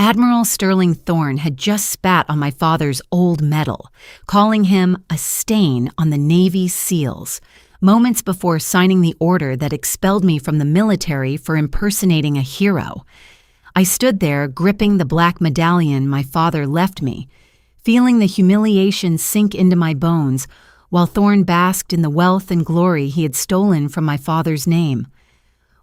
Admiral Sterling Thorne had just spat on my father's old medal, calling him a stain on the Navy's seals, moments before signing the order that expelled me from the military for impersonating a hero. I stood there gripping the black medallion my father left me, feeling the humiliation sink into my bones while Thorne basked in the wealth and glory he had stolen from my father's name.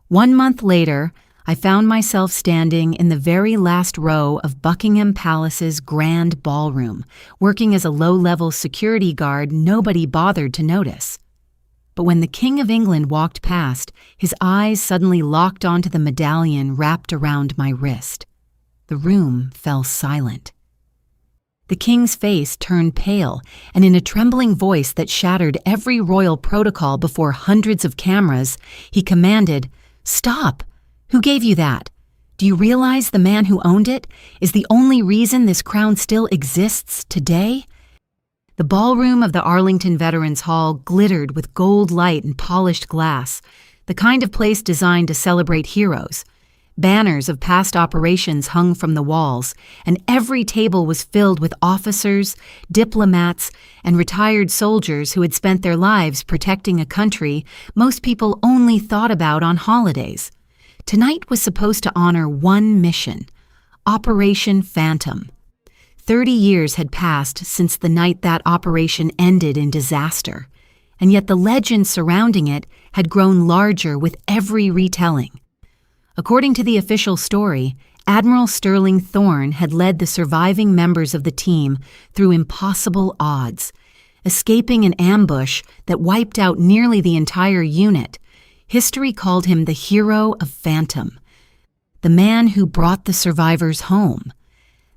1 month later, I found myself standing in the very last row of Buckingham Palace's grand ballroom, working as a low-level security guard nobody bothered to notice. But when the King of England walked past, his eyes suddenly locked onto the medallion wrapped around my wrist. The room fell silent. The king's face turned pale, and in a trembling voice that shattered every royal protocol before hundreds of cameras, he commanded, "Stop! Who gave you that? Do you realize the man who owned it is the only reason this crown still exists today?" The ballroom of the Arlington Veterans Hall glittered with gold light and polished glass, the kind of place designed to celebrate heroes. Banners of past operations hung from the walls, and every table was filled with officers, diplomats, and retired soldiers who had spent their lives protecting a country most people only thought about on holidays. Tonight was supposed to honor one mission, Operation Phantom. 30 years had passed since the night that operation ended in disaster, and yet the legend surrounding it had grown larger with every retelling. According to the official story, Admiral Sterling Thorne had led the surviving members of the team through impossible odds, escaping an ambush that wiped out nearly the entire unit. History called him the hero of Phantom, the man who brought the survivors home.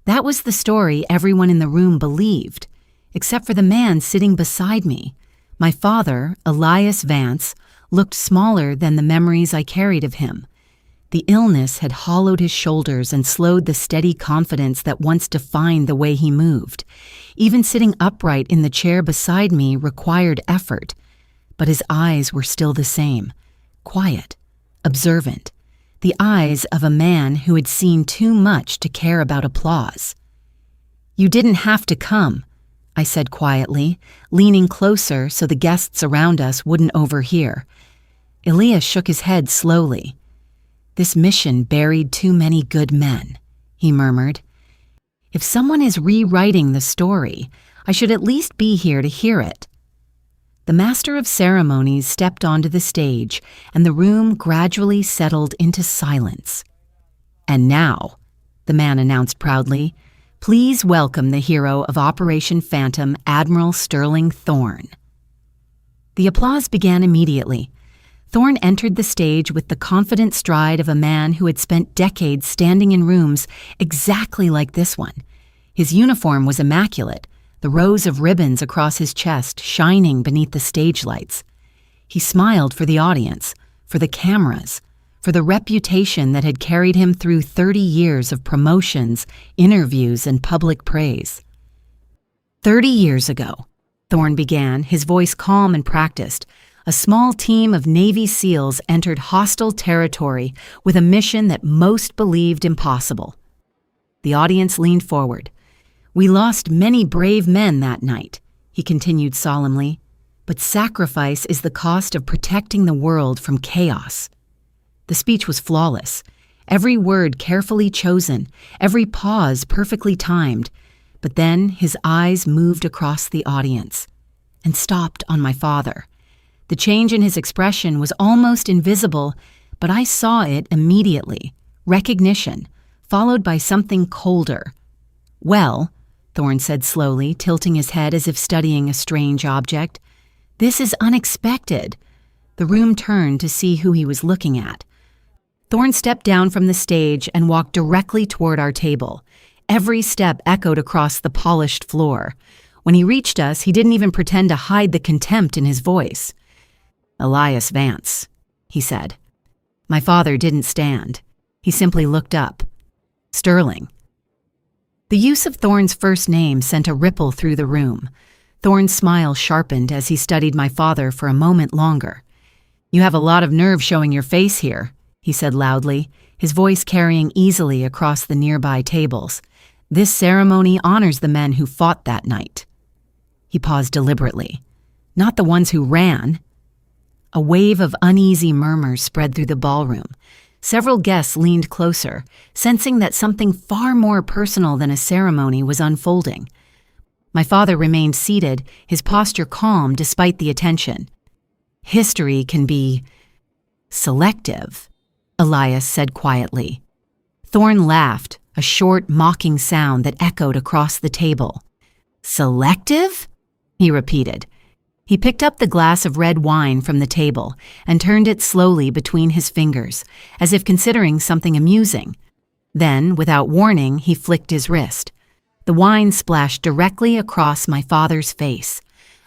That was the story everyone in the room believed, except for the man sitting beside me. My father, Elias Vance, looked smaller than the memories I carried of him. The illness had hollowed his shoulders and slowed the steady confidence that once defined the way he moved. Even sitting upright in the chair beside me required effort, but his eyes were still the same, quiet, observant, the eyes of a man who had seen too much to care about applause. "You didn't have to come," I said quietly, leaning closer so the guests around us wouldn't overhear. Elias shook his head slowly. "This mission buried too many good men," he murmured. "If someone is rewriting the story, I should at least be here to hear it." The master of ceremonies stepped onto the stage, and the room gradually settled into silence. "And now," the man announced proudly, "please welcome the hero of Operation Phantom, Admiral Sterling Thorne." The applause began immediately. Thorne entered the stage with the confident stride of a man who had spent decades standing in rooms exactly like this one. His uniform was immaculate, the rows of ribbons across his chest shining beneath the stage lights. He smiled for the audience, for the cameras, for the reputation that had carried him through 30 years of promotions, interviews, and public praise. 30 years ago, Thorne began, his voice calm and practiced, a small team of Navy SEALs entered hostile territory with a mission that most believed impossible. The audience leaned forward. "We lost many brave men that night," he continued solemnly, "but sacrifice is the cost of protecting the world from chaos." The speech was flawless, every word carefully chosen, every pause perfectly timed, but then his eyes moved across the audience and stopped on my father. The change in his expression was almost invisible, but I saw it immediately. Recognition, followed by something colder. "Well," Thorne said slowly, tilting his head as if studying a strange object, "this is unexpected." The room turned to see who he was looking at. Thorne stepped down from the stage and walked directly toward our table. Every step echoed across the polished floor. When he reached us, he didn't even pretend to hide the contempt in his voice. "Elias Vance," he said. My father didn't stand. He simply looked up. "Sterling." The use of Thorne's first name sent a ripple through the room. Thorne's smile sharpened as he studied my father for a moment longer. "You have a lot of nerve showing your face here," he said loudly, his voice carrying easily across the nearby tables. "This ceremony honors the men who fought that night." He paused deliberately. "Not the ones who ran." A wave of uneasy murmurs spread through the ballroom. Several guests leaned closer, sensing that something far more personal than a ceremony was unfolding. My father remained seated, his posture calm despite the attention. "History can be selective," Elias said quietly. Thorne laughed, a short, mocking sound that echoed across the table. "Selective?" he repeated. He picked up the glass of red wine from the table and turned it slowly between his fingers, as if considering something amusing. Then, without warning, he flicked his wrist. The wine splashed directly across my father's face.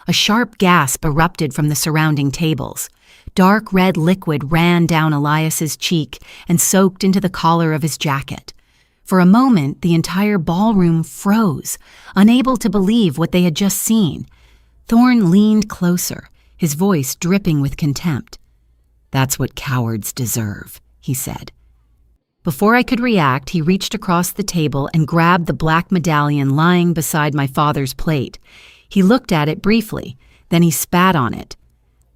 A sharp gasp erupted from the surrounding tables. Dark red liquid ran down Elias's cheek and soaked into the collar of his jacket. For a moment, the entire ballroom froze, unable to believe what they had just seen. Thorne leaned closer, his voice dripping with contempt. "That's what cowards deserve," he said. Before I could react, he reached across the table and grabbed the black medallion lying beside my father's plate. He looked at it briefly, then he spat on it.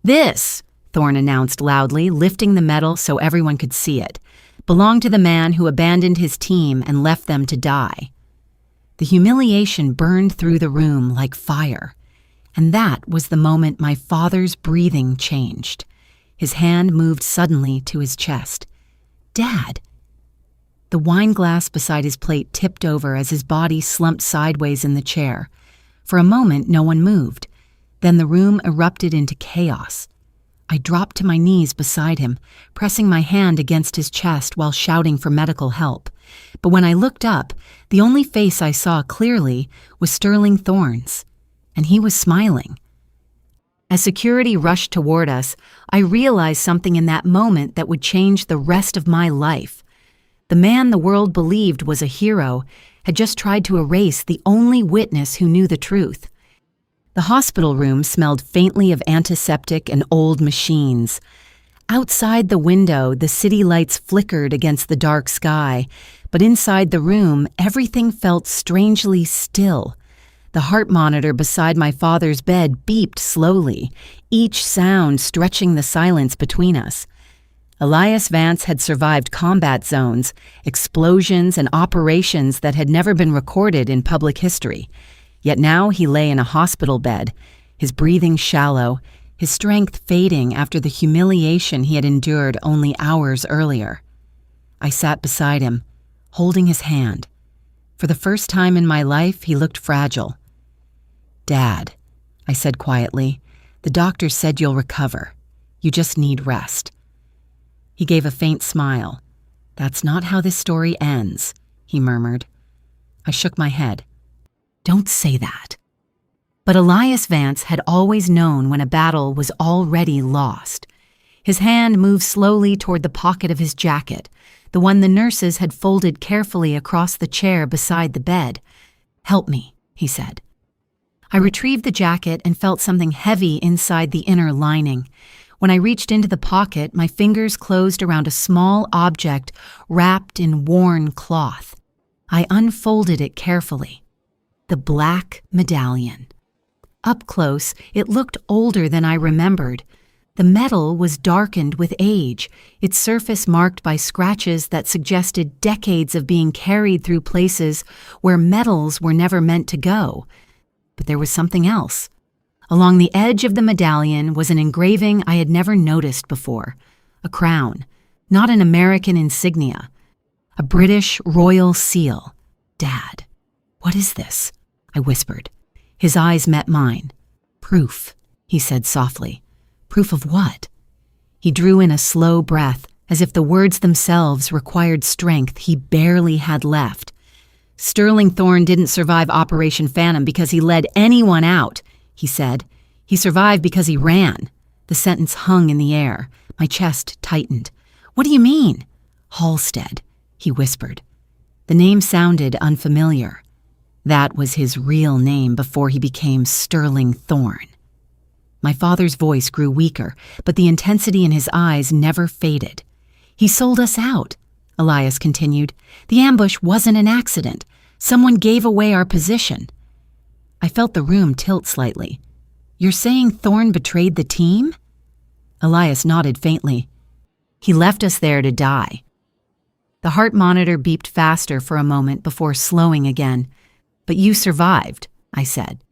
"This," Thorne announced loudly, lifting the medal so everyone could see it, "belonged to the man who abandoned his team and left them to die." The humiliation burned through the room like fire. And that was the moment my father's breathing changed. His hand moved suddenly to his chest. "Dad!" The wine glass beside his plate tipped over as his body slumped sideways in the chair. For a moment, no one moved. Then the room erupted into chaos. I dropped to my knees beside him, pressing my hand against his chest while shouting for medical help. But when I looked up, the only face I saw clearly was Sterling Thorne's. And he was smiling. As security rushed toward us, I realized something in that moment that would change the rest of my life. The man the world believed was a hero had just tried to erase the only witness who knew the truth. The hospital room smelled faintly of antiseptic and old machines. Outside the window, the city lights flickered against the dark sky, but inside the room, everything felt strangely still. The heart monitor beside my father's bed beeped slowly, each sound stretching the silence between us. Elias Vance had survived combat zones, explosions, and operations that had never been recorded in public history. Yet now he lay in a hospital bed, his breathing shallow, his strength fading after the humiliation he had endured only hours earlier. I sat beside him, holding his hand. For the first time in my life, he looked fragile. "Dad," I said quietly, "the doctor said you'll recover. You just need rest." He gave a faint smile. "That's not how this story ends," he murmured. I shook my head. "Don't say that." But Elias Vance had always known when a battle was already lost. His hand moved slowly toward the pocket of his jacket, the one the nurses had folded carefully across the chair beside the bed. "Help me," he said. I retrieved the jacket and felt something heavy inside the inner lining. When I reached into the pocket, my fingers closed around a small object wrapped in worn cloth. I unfolded it carefully. The black medallion. Up close, it looked older than I remembered. The metal was darkened with age, its surface marked by scratches that suggested decades of being carried through places where metals were never meant to go. But there was something else. Along the edge of the medallion was an engraving I had never noticed before. A crown, not an American insignia. A British royal seal. "Dad, what is this?" I whispered. His eyes met mine. "Proof," he said softly. "Proof of what?" He drew in a slow breath, as if the words themselves required strength he barely had left. "Sterling Thorne didn't survive Operation Phantom because he led anyone out," he said. "He survived because he ran." The sentence hung in the air. My chest tightened. "What do you mean?" "Halstead," he whispered. The name sounded unfamiliar. That was his real name before he became Sterling Thorne. My father's voice grew weaker, but the intensity in his eyes never faded. "He sold us out," Elias continued. "The ambush wasn't an accident. Someone gave away our position." I felt the room tilt slightly. "You're saying Thorne betrayed the team?" Elias nodded faintly. "He left us there to die." The heart monitor beeped faster for a moment before slowing again. "But you survived," I said.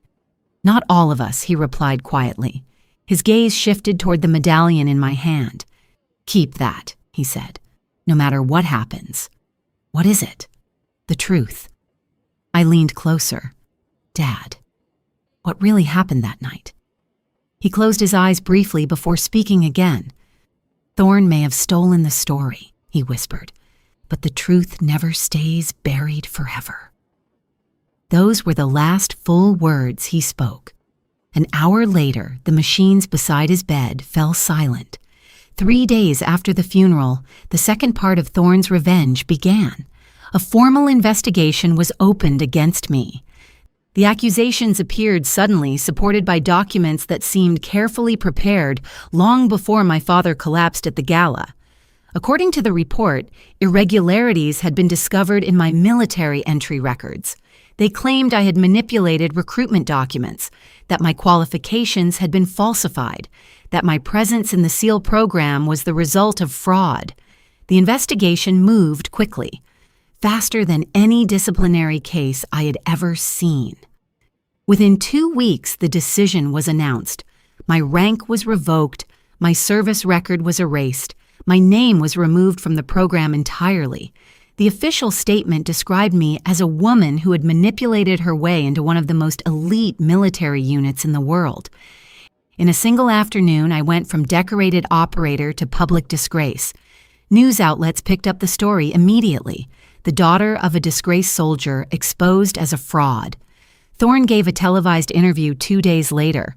"Not all of us," he replied quietly. His gaze shifted toward the medallion in my hand. "Keep that," he said, "no matter what happens." "What is it?" "The truth." I leaned closer. "Dad, what really happened that night?" He closed his eyes briefly before speaking again. "Thorne may have stolen the story," he whispered, "but the truth never stays buried forever." Those were the last full words he spoke. An hour later, the machines beside his bed fell silent. 3 days after the funeral, the second part of Thorne's revenge began. A formal investigation was opened against me. The accusations appeared suddenly, supported by documents that seemed carefully prepared long before my father collapsed at the gala. According to the report, irregularities had been discovered in my military entry records. They claimed I had manipulated recruitment documents, that my qualifications had been falsified, that my presence in the SEAL program was the result of fraud. The investigation moved quickly, faster than any disciplinary case I had ever seen. Within 2 weeks, the decision was announced. My rank was revoked, my service record was erased, my name was removed from the program entirely. The official statement described me as a woman who had manipulated her way into one of the most elite military units in the world. In a single afternoon, I went from decorated operator to public disgrace. News outlets picked up the story immediately. The daughter of a disgraced soldier exposed as a fraud. Thorne gave a televised interview 2 days later.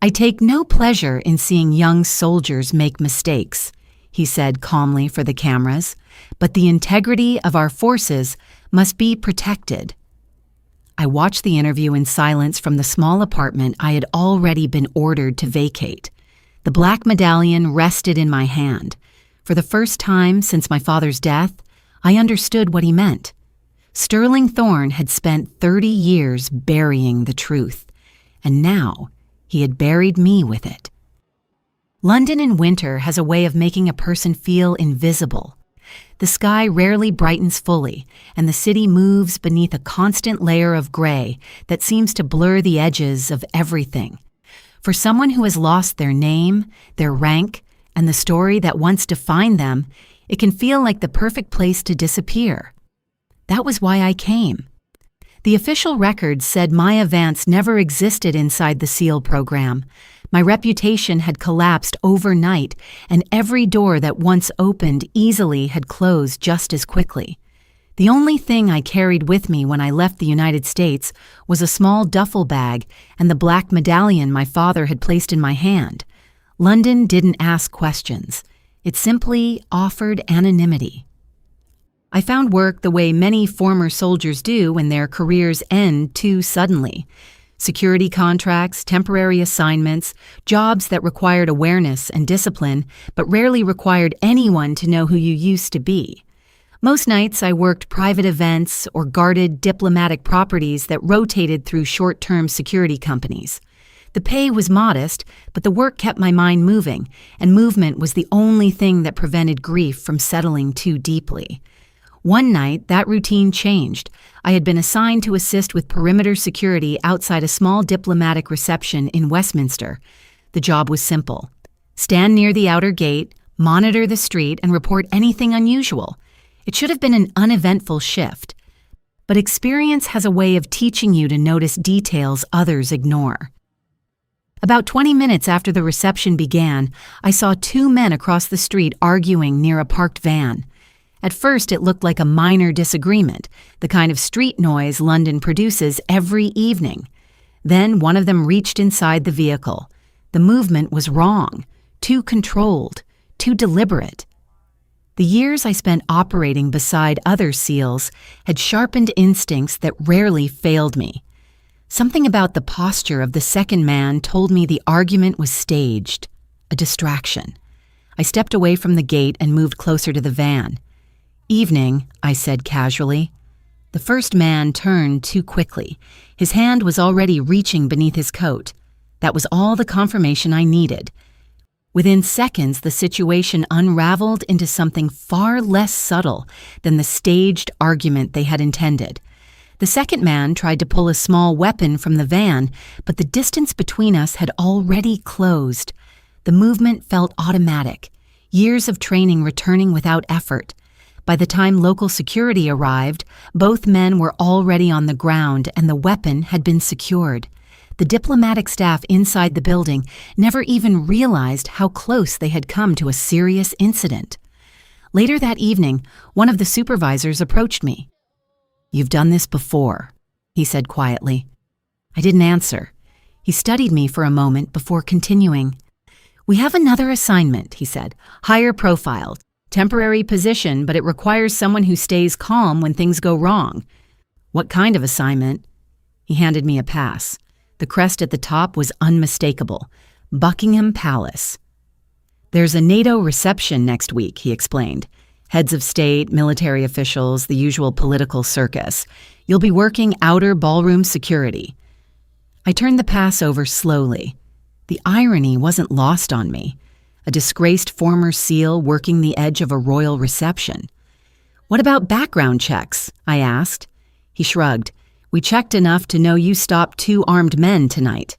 "I take no pleasure in seeing young soldiers make mistakes," he said calmly for the cameras, "but the integrity of our forces must be protected." I watched the interview in silence from the small apartment I had already been ordered to vacate. The black medallion rested in my hand. For the first time since my father's death, I understood what he meant. Sterling Thorne had spent 30 years burying the truth, and now he had buried me with it. London in winter has a way of making a person feel invisible. The sky rarely brightens fully, and the city moves beneath a constant layer of gray that seems to blur the edges of everything. For someone who has lost their name, their rank, and the story that once defined them, it can feel like the perfect place to disappear. That was why I came. The official records said my advance never existed inside the SEAL program. My reputation had collapsed overnight, and every door that once opened easily had closed just as quickly. The only thing I carried with me when I left the United States was a small duffel bag and the black medallion my father had placed in my hand. London didn't ask questions. It simply offered anonymity. I found work the way many former soldiers do when their careers end too suddenly. Security contracts, temporary assignments, jobs that required awareness and discipline, but rarely required anyone to know who you used to be. Most nights I worked private events or guarded diplomatic properties that rotated through short-term security companies. The pay was modest, but the work kept my mind moving, and movement was the only thing that prevented grief from settling too deeply. One night, that routine changed. I had been assigned to assist with perimeter security outside a small diplomatic reception in Westminster. The job was simple. Stand near the outer gate, monitor the street, and report anything unusual. It should have been an uneventful shift. But experience has a way of teaching you to notice details others ignore. About 20 minutes after the reception began, I saw 2 men across the street arguing near a parked van. At first, it looked like a minor disagreement, the kind of street noise London produces every evening. Then one of them reached inside the vehicle. The movement was wrong, too controlled, too deliberate. The years I spent operating beside other SEALs had sharpened instincts that rarely failed me. Something about the posture of the second man told me the argument was staged, a distraction. I stepped away from the gate and moved closer to the van. "Evening," I said casually. The first man turned too quickly. His hand was already reaching beneath his coat. That was all the confirmation I needed. Within seconds, the situation unraveled into something far less subtle than the staged argument they had intended. The second man tried to pull a small weapon from the van, but the distance between us had already closed. The movement felt automatic, years of training returning without effort. By the time local security arrived, both men were already on the ground and the weapon had been secured. The diplomatic staff inside the building never even realized how close they had come to a serious incident. Later that evening, one of the supervisors approached me. "You've done this before," he said quietly. I didn't answer. He studied me for a moment before continuing. "We have another assignment," he said. "Higher profile. Temporary position, but it requires someone who stays calm when things go wrong." "What kind of assignment?" He handed me a pass. The crest at the top was unmistakable. Buckingham Palace. "There's a NATO reception next week," he explained. "Heads of state, military officials, the usual political circus. You'll be working outer ballroom security." I turned the pass over slowly. The irony wasn't lost on me. A disgraced former SEAL working the edge of a royal reception. "What about background checks?" I asked. He shrugged. "We checked enough to know you stopped 2 armed men tonight."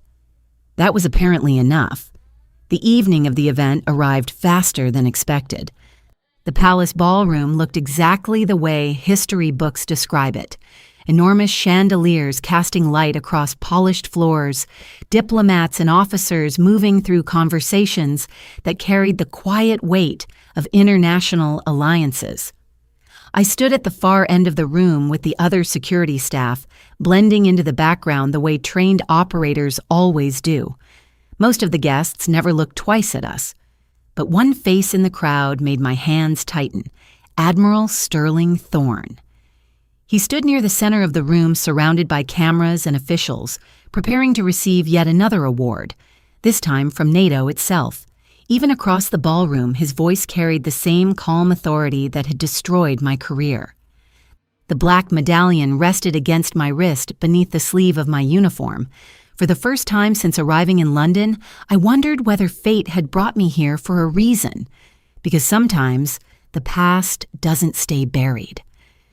That was apparently enough. The evening of the event arrived faster than expected. The palace ballroom looked exactly the way history books describe it. Enormous chandeliers casting light across polished floors, diplomats and officers moving through conversations that carried the quiet weight of international alliances. I stood at the far end of the room with the other security staff, blending into the background the way trained operators always do. Most of the guests never looked twice at us. But one face in the crowd made my hands tighten. Admiral Sterling Thorne. He stood near the center of the room surrounded by cameras and officials, preparing to receive yet another award, this time from NATO itself. Even across the ballroom, his voice carried the same calm authority that had destroyed my career. The black medallion rested against my wrist beneath the sleeve of my uniform. For the first time since arriving in London, I wondered whether fate had brought me here for a reason. Because sometimes the past doesn't stay buried.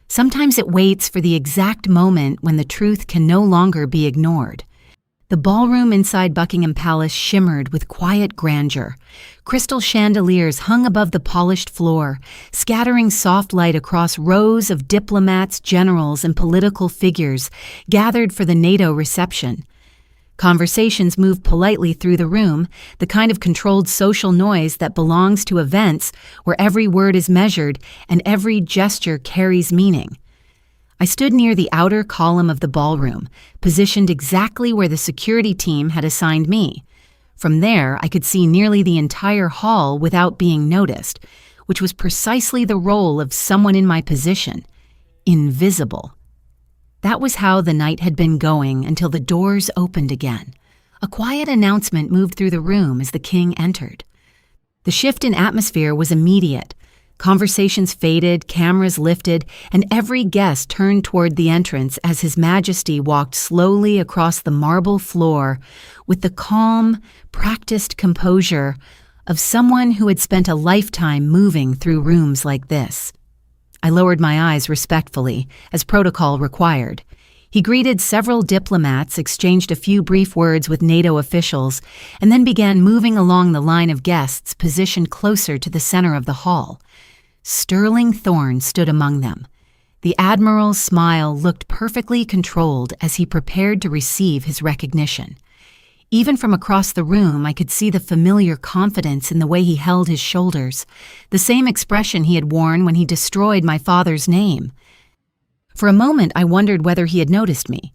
Sometimes it waits for the exact moment when the truth can no longer be ignored. The ballroom inside Buckingham Palace shimmered with quiet grandeur. Crystal chandeliers hung above the polished floor, scattering soft light across rows of diplomats, generals, and political figures gathered for the NATO reception. Conversations moved politely through the room, the kind of controlled social noise that belongs to events where every word is measured and every gesture carries meaning. I stood near the outer column of the ballroom, positioned exactly where the security team had assigned me. From there, I could see nearly the entire hall without being noticed, which was precisely the role of someone in my position. Invisible. That was how the night had been going until the doors opened again. A quiet announcement moved through the room as the king entered. The shift in atmosphere was immediate. Conversations faded, cameras lifted, and every guest turned toward the entrance as His Majesty walked slowly across the marble floor with the calm, practiced composure of someone who had spent a lifetime moving through rooms like this. I lowered my eyes respectfully, as protocol required. He greeted several diplomats, exchanged a few brief words with NATO officials, and then began moving along the line of guests positioned closer to the center of the hall. Sterling Thorne stood among them. The admiral's smile looked perfectly controlled as he prepared to receive his recognition. Even from across the room, I could see the familiar confidence in the way he held his shoulders, the same expression he had worn when he destroyed my father's name. For a moment, I wondered whether he had noticed me.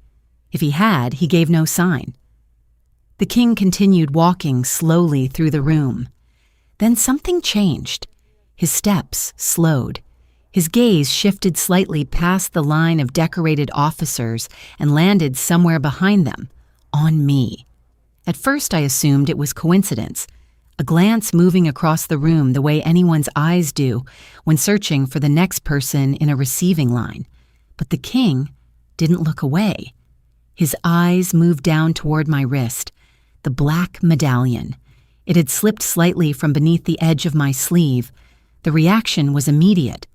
If he had, he gave no sign. The king continued walking slowly through the room. Then something changed. His steps slowed. His gaze shifted slightly past the line of decorated officers and landed somewhere behind them, on me. At first I assumed it was coincidence. a glance moving across the room the way anyone's eyes do when searching for the next person in a receiving line. But the king didn't look away. His eyes moved down toward my wrist, the black medallion. It had slipped slightly from beneath the edge of my sleeve. The reaction was immediate.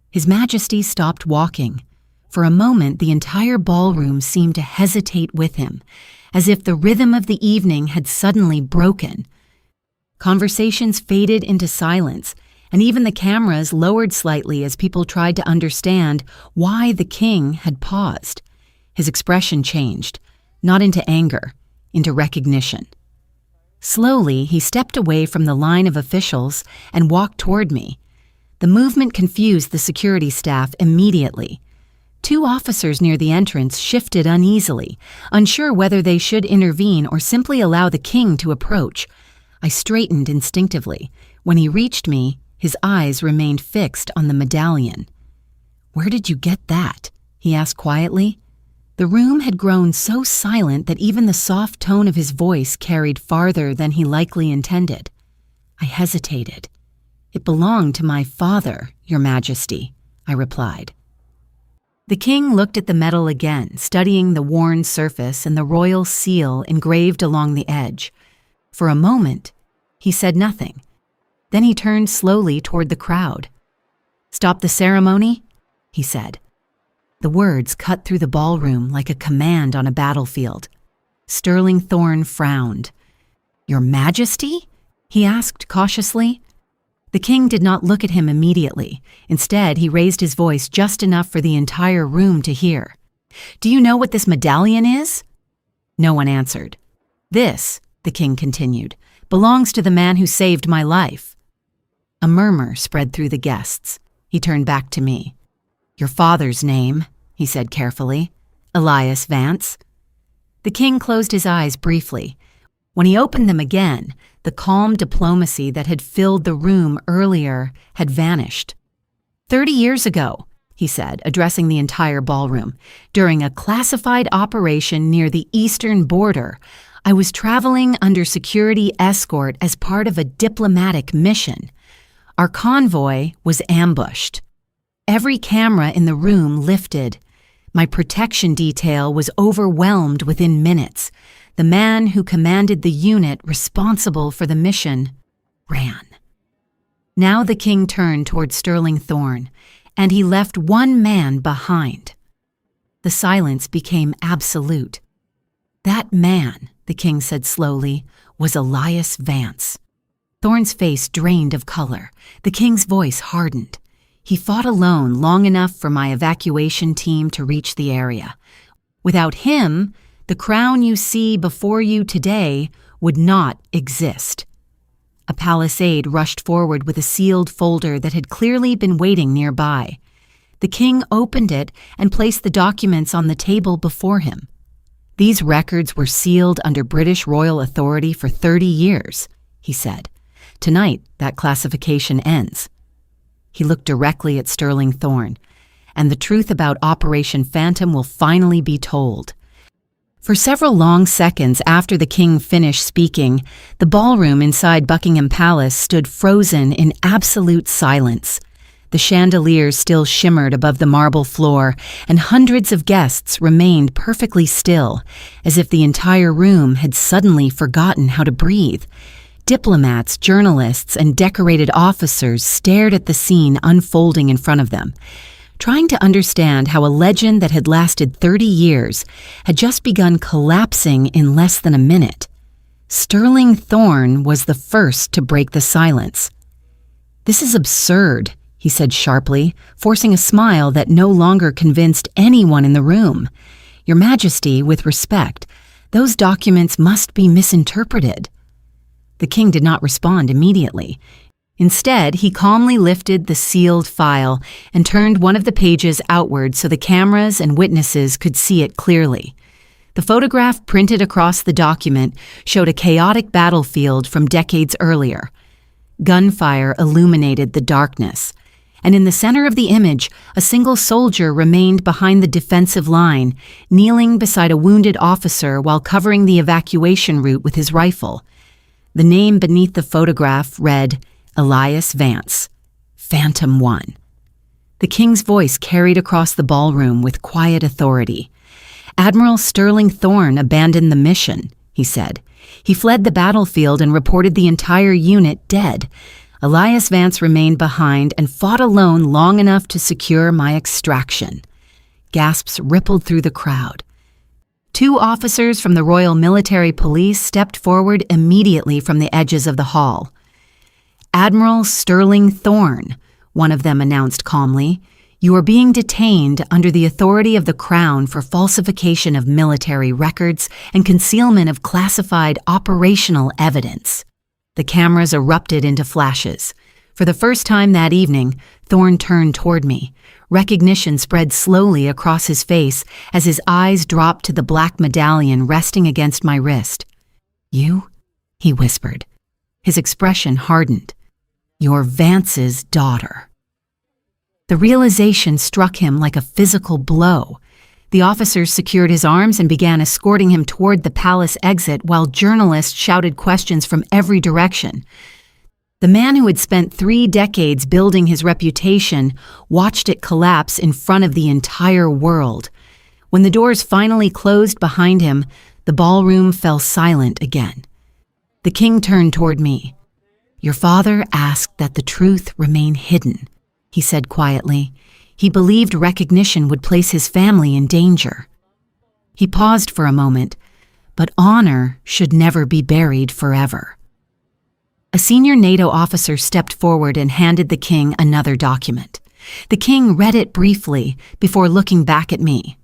His Majesty stopped walking. For a moment, the entire ballroom seemed to hesitate with him, as if the rhythm of the evening had suddenly broken. Conversations faded into silence, and even the cameras lowered slightly as people tried to understand why the king had paused. His expression changed, not into anger, into recognition. Slowly, he stepped away from the line of officials and walked toward me. The movement confused the security staff immediately. 2 officers near the entrance shifted uneasily, unsure whether they should intervene or simply allow the king to approach. I straightened instinctively. When he reached me, his eyes remained fixed on the medallion. "Where did you get that?" he asked quietly. The room had grown so silent that even the soft tone of his voice carried farther than he likely intended. I hesitated. "It belonged to my father, Your Majesty," I replied. The king looked at the medal again, studying the worn surface and the royal seal engraved along the edge. For a moment, he said nothing. Then he turned slowly toward the crowd. "Stop the ceremony," he said. The words cut through the ballroom like a command on a battlefield. Sterling Thorn frowned. "Your Majesty?" he asked cautiously. The king did not look at him immediately. Instead, he raised his voice just enough for the entire room to hear. "Do you know what this medallion is?" No one answered. "This," the king continued, "belongs to the man who saved my life." A murmur spread through the guests. He turned back to me. "Your father's name," he said carefully. "Elias Vance." The king closed his eyes briefly. When he opened them again, the calm diplomacy that had filled the room earlier had vanished. 30 years ago, he said, addressing the entire ballroom, during a classified operation near the eastern border, I was traveling under security escort as part of a diplomatic mission. Our convoy was ambushed. Every camera in the room lifted. My protection detail was overwhelmed within minutes. The man who commanded the unit responsible for the mission ran. Now the king turned toward Sterling Thorn, and he left one man behind. The silence became absolute. "That man," the king said slowly, "was Elias Vance." Thorn's face drained of color. The king's voice hardened. He fought alone long enough for my evacuation team to reach the area. Without him, the crown you see before you today would not exist. A palisade rushed forward with a sealed folder that had clearly been waiting nearby. The king opened it and placed the documents on the table before him. "These records were sealed under British royal authority for 30 years, he said. "Tonight, that classification ends." He looked directly at Sterling Thorn, "and the truth about Operation Phantom will finally be told." For several long seconds after the king finished speaking, the ballroom inside Buckingham Palace stood frozen in absolute silence. The chandeliers still shimmered above the marble floor, and hundreds of guests remained perfectly still, as if the entire room had suddenly forgotten how to breathe. Diplomats, journalists, and decorated officers stared at the scene unfolding in front of them, trying to understand how a legend that had lasted 30 years had just begun collapsing in less than a minute. Sterling Thorn was the first to break the silence. "This is absurd," he said sharply, forcing a smile that no longer convinced anyone in the room. "Your Majesty, with respect, those documents must be misinterpreted." The king did not respond immediately. Instead, he calmly lifted the sealed file and turned one of the pages outward so the cameras and witnesses could see it clearly. The photograph printed across the document showed a chaotic battlefield from decades earlier. Gunfire illuminated the darkness, and in the center of the image, a single soldier remained behind the defensive line, kneeling beside a wounded officer while covering the evacuation route with his rifle. The name beneath the photograph read, Elias Vance, Phantom 1. The king's voice carried across the ballroom with quiet authority. Admiral Sterling Thorne abandoned the mission, he said. He fled the battlefield and reported the entire unit dead. Elias Vance remained behind and fought alone long enough to secure my extraction. Gasps rippled through the crowd. 2 officers from the Royal Military Police stepped forward immediately from the edges of the hall. Admiral Sterling Thorne, one of them announced calmly, you are being detained under the authority of the Crown for falsification of military records and concealment of classified operational evidence. The cameras erupted into flashes. For the first time that evening, Thorne turned toward me. Recognition spread slowly across his face as his eyes dropped to the black medallion resting against my wrist. You? He whispered. His expression hardened. You're Vance's daughter. The realization struck him like a physical blow. The officers secured his arms and began escorting him toward the palace exit while journalists shouted questions from every direction. The man who had spent 3 decades building his reputation watched it collapse in front of the entire world. When the doors finally closed behind him, the ballroom fell silent again. The king turned toward me. Your father asked that the truth remain hidden, he said quietly. He believed recognition would place his family in danger. He paused for a moment, but honor should never be buried forever. A senior NATO officer stepped forward and handed the king another document. The king read it briefly before looking back at me.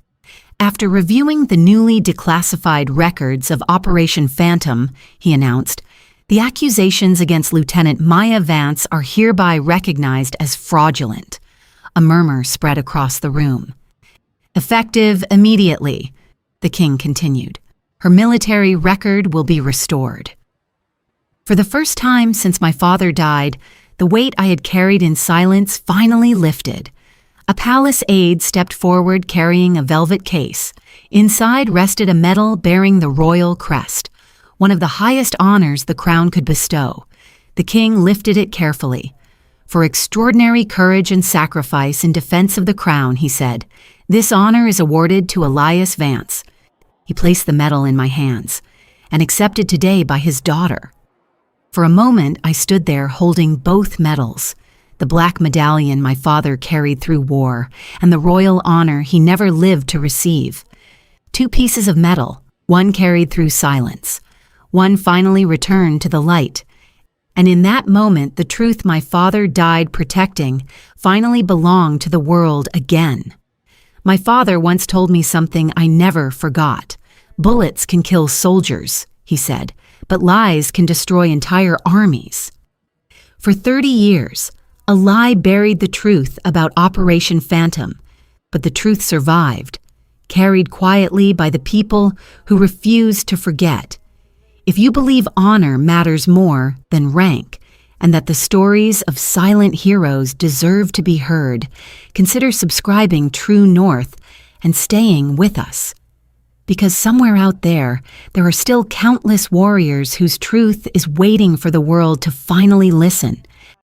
After reviewing the newly declassified records of Operation Phantom, he announced, the accusations against Lieutenant Maya Vance are hereby recognized as fraudulent. A murmur spread across the room. Effective immediately, the king continued. Her military record will be restored. For the first time since my father died, the weight I had carried in silence finally lifted. A palace aide stepped forward carrying a velvet case. Inside rested a medal bearing the royal crest, one of the highest honors the crown could bestow. The king lifted it carefully. For extraordinary courage and sacrifice in defense of the crown, he said, this honor is awarded to Elias Vance. He placed the medal in my hands, and accepted today by his daughter. For a moment, I stood there holding both medals, the black medallion my father carried through war, and the royal honor he never lived to receive. 2 pieces of metal, one carried through silence. One finally returned to the light. And in that moment, the truth my father died protecting finally belonged to the world again. My father once told me something I never forgot. Bullets can kill soldiers, he said, but lies can destroy entire armies. For 30 years, a lie buried the truth about Operation Phantom, but the truth survived, carried quietly by the people who refused to forget. If you believe honor matters more than rank, and that the stories of silent heroes deserve to be heard, consider subscribing True North and staying with us. Because somewhere out there are still countless warriors whose truth is waiting for the world to finally listen.